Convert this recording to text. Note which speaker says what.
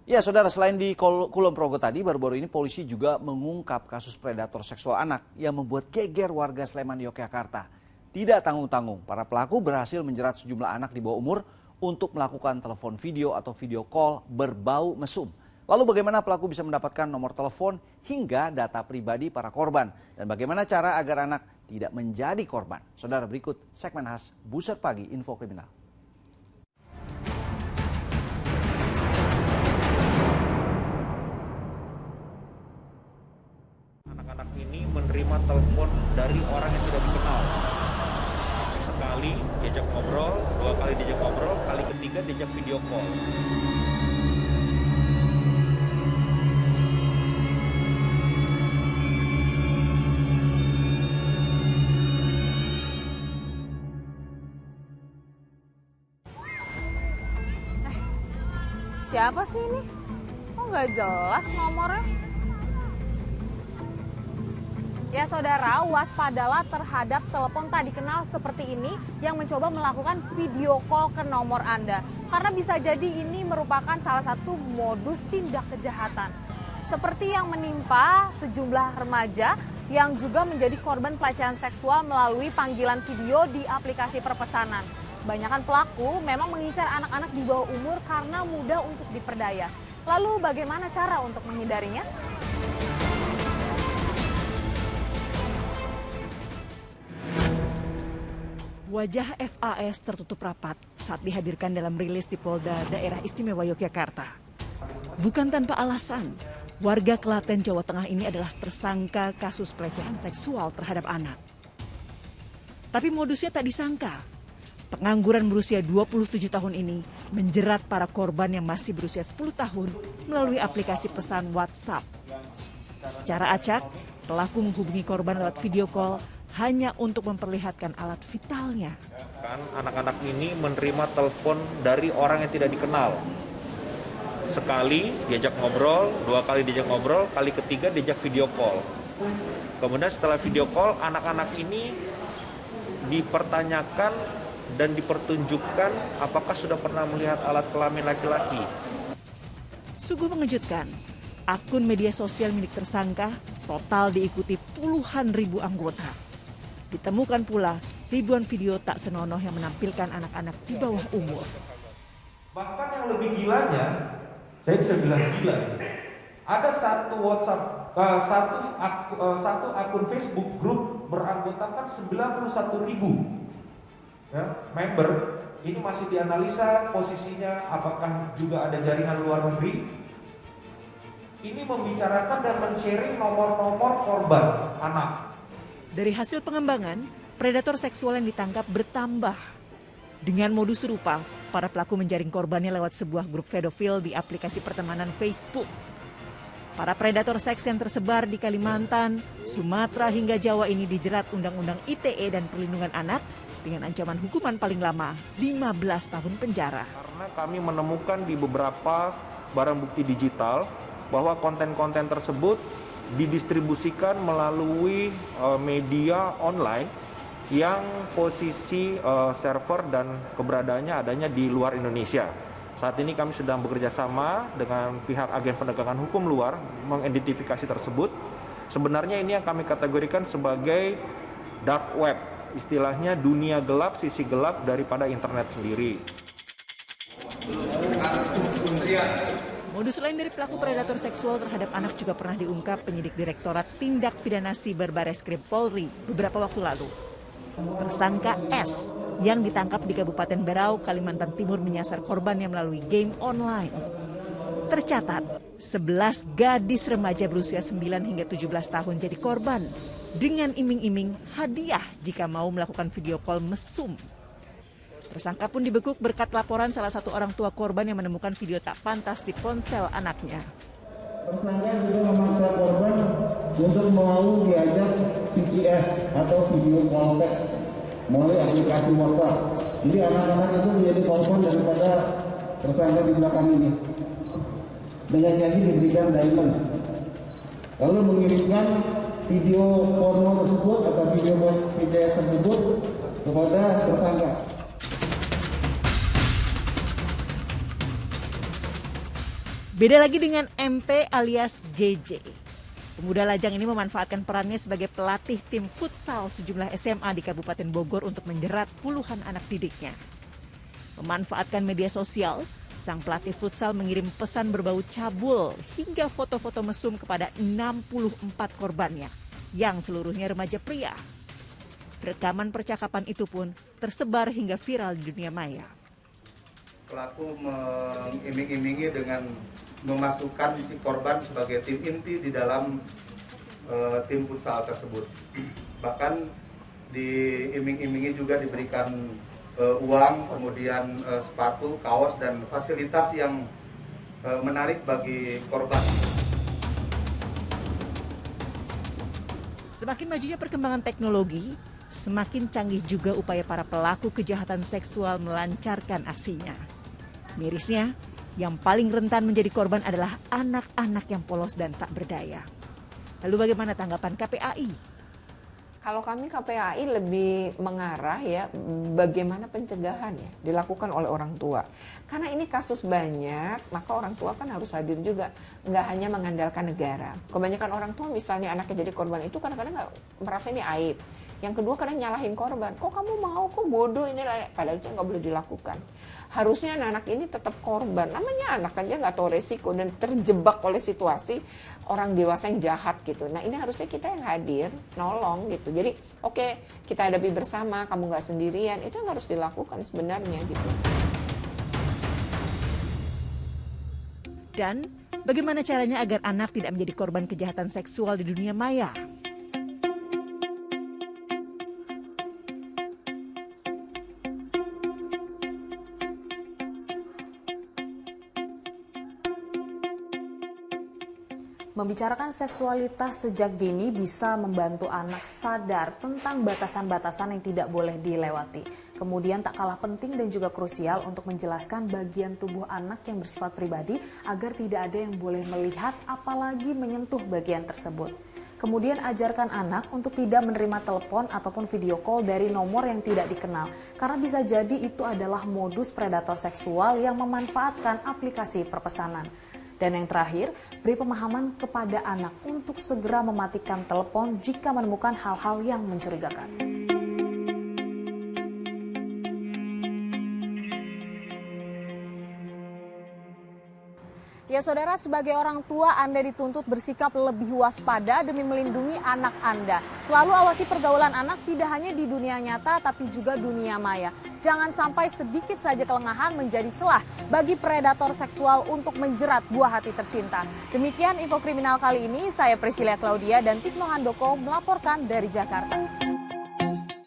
Speaker 1: Ya, saudara, selain di Kulon Progo tadi, baru-baru ini polisi juga mengungkap kasus predator seksual anak yang membuat geger warga Sleman, Yogyakarta. Tidak tanggung-tanggung, para pelaku berhasil menjerat sejumlah anak di bawah umur untuk melakukan telepon video atau video call berbau mesum. Lalu bagaimana pelaku bisa mendapatkan nomor telepon hingga data pribadi para korban? Dan bagaimana cara agar anak tidak menjadi korban? Saudara, berikut segmen khas Buset Pagi Info Kriminal.
Speaker 2: Anak-anak ini menerima telepon dari orang yang sudah dikenal. Sekali diajak ngobrol, dua kali diajak ngobrol, kali ketiga diajak video call.
Speaker 3: Siapa sih ini? Kok nggak jelas nomornya? Ya saudara, waspadalah terhadap telepon tak dikenal seperti ini yang mencoba melakukan video call ke nomor Anda. Karena bisa jadi ini merupakan salah satu modus tindak kejahatan. Seperti yang menimpa sejumlah remaja yang juga menjadi korban pelecehan seksual melalui panggilan video di aplikasi perpesanan. Banyakan pelaku memang mengincar anak-anak di bawah umur karena mudah untuk diperdaya. Lalu bagaimana cara untuk menghindarinya?
Speaker 4: Wajah FAS tertutup rapat saat dihadirkan dalam rilis di Polda Daerah Istimewa Yogyakarta. Bukan tanpa alasan, warga Klaten, Jawa Tengah ini adalah tersangka kasus pelecehan seksual terhadap anak. Tapi modusnya tak disangka. Pengangguran berusia 27 tahun ini menjerat para korban yang masih berusia 10 tahun melalui aplikasi pesan WhatsApp. Secara acak, pelaku menghubungi korban lewat video call hanya untuk memperlihatkan alat vitalnya.
Speaker 2: Kan anak-anak ini menerima telepon dari orang yang tidak dikenal. Sekali diajak ngobrol, dua kali diajak ngobrol, kali ketiga diajak video call. Kemudian setelah video call, anak-anak ini dipertanyakan dan dipertunjukkan apakah sudah pernah melihat alat kelamin laki-laki.
Speaker 4: Sungguh mengejutkan, akun media sosial milik tersangka total diikuti puluhan ribu anggota. Ditemukan pula ribuan video tak senonoh yang menampilkan anak-anak di bawah umur.
Speaker 5: Bahkan yang lebih gilanya, saya bisa bilang gila. Ada satu WhatsApp, satu akun Facebook grup beranggotakan 91.000 ya, member. Ini masih dianalisa posisinya, apakah juga ada jaringan luar negeri. Ini membicarakan dan men-sharing nomor-nomor korban anak.
Speaker 4: Dari hasil pengembangan, predator seksual yang ditangkap bertambah. Dengan modus serupa, para pelaku menjaring korbannya lewat sebuah grup pedofil di aplikasi pertemanan Facebook. Para predator seks yang tersebar di Kalimantan, Sumatera hingga Jawa ini dijerat Undang-Undang ITE dan Perlindungan Anak dengan ancaman hukuman paling lama 15 tahun penjara.
Speaker 2: Karena kami menemukan di beberapa barang bukti digital bahwa konten-konten tersebut didistribusikan melalui media online yang posisi server dan keberadaannya adanya di luar Indonesia. Saat ini kami sedang bekerja sama dengan pihak agen penegakan hukum luar mengidentifikasi tersebut. Sebenarnya ini yang kami kategorikan sebagai dark web, istilahnya dunia gelap, sisi gelap daripada internet sendiri.
Speaker 4: Modus lain dari pelaku predator seksual terhadap anak juga pernah diungkap penyidik Direktorat Tindak Pidana Siber Bareskrim Polri beberapa waktu lalu. Tersangka S yang ditangkap di Kabupaten Berau, Kalimantan Timur menyasar korbannya melalui game online. Tercatat, 11 gadis remaja berusia 9 hingga 17 tahun jadi korban dengan iming-iming hadiah jika mau melakukan video call mesum. Tersangka pun dibekuk berkat laporan salah satu orang tua korban yang menemukan video tak pantas di ponsel anaknya.
Speaker 6: Tersangka juga memaksa korban untuk mau diajak VCS atau video call seks melalui aplikasi WhatsApp. Jadi anak-anak itu menjadi korban daripada tersangka di belakang ini. Dengan janji diberikan diamond. Lalu mengirimkan video porno tersebut atau video VCS tersebut kepada tersangka.
Speaker 4: Beda lagi dengan MP alias GJ. Pemuda lajang ini memanfaatkan perannya sebagai pelatih tim futsal sejumlah SMA di Kabupaten Bogor untuk menjerat puluhan anak didiknya. Memanfaatkan media sosial, sang pelatih futsal mengirim pesan berbau cabul hingga foto-foto mesum kepada 64 korbannya, yang seluruhnya remaja pria. Rekaman percakapan itu pun tersebar hingga viral di dunia maya.
Speaker 7: Pelaku mengiming-imingi dengan memasukkan si korban sebagai tim inti di dalam tim futsal tersebut. Bahkan diiming-imingi juga diberikan uang, kemudian sepatu, kaos, dan fasilitas yang menarik bagi korban.
Speaker 4: Semakin majunya perkembangan teknologi, semakin canggih juga upaya para pelaku kejahatan seksual melancarkan aksinya. Mirisnya, yang paling rentan menjadi korban adalah anak-anak yang polos dan tak berdaya. Lalu bagaimana tanggapan KPAI?
Speaker 8: Kalau kami KPAI lebih mengarah ya bagaimana pencegahannya dilakukan oleh orang tua. Karena ini kasus banyak, maka orang tua kan harus hadir juga. Nggak hanya mengandalkan negara. Kebanyakan orang tua misalnya anaknya jadi korban itu kadang-kadang nggak merasa ini aib. Yang kedua kadang nyalahin korban. Kok kamu mau, kok bodoh ini, padahal itu nggak boleh dilakukan. Harusnya anak-anak ini tetap korban. Namanya anak kan dia nggak tahu resiko dan terjebak oleh situasi orang dewasa yang jahat gitu. Nah ini harusnya kita yang hadir, nolong gitu. Jadi oke, kita hadapi bersama, kamu nggak sendirian. Itu yang harus dilakukan sebenarnya gitu.
Speaker 4: Dan bagaimana caranya agar anak tidak menjadi korban kejahatan seksual di dunia maya?
Speaker 3: Membicarakan seksualitas sejak dini bisa membantu anak sadar tentang batasan-batasan yang tidak boleh dilewati. Kemudian tak kalah penting dan juga krusial untuk menjelaskan bagian tubuh anak yang bersifat pribadi agar tidak ada yang boleh melihat apalagi menyentuh bagian tersebut. Kemudian ajarkan anak untuk tidak menerima telepon ataupun video call dari nomor yang tidak dikenal. Karena bisa jadi itu adalah modus predator seksual yang memanfaatkan aplikasi perpesanan. Dan yang terakhir, beri pemahaman kepada anak untuk segera mematikan telepon jika menemukan hal-hal yang mencurigakan. Ya saudara, sebagai orang tua Anda dituntut bersikap lebih waspada demi melindungi anak Anda. Selalu awasi pergaulan anak tidak hanya di dunia nyata tapi juga dunia maya. Jangan sampai sedikit saja kelengahan menjadi celah bagi predator seksual untuk menjerat buah hati tercinta. Demikian info kriminal kali ini, saya Priscilia Claudia dan Tikno Handoko melaporkan dari Jakarta.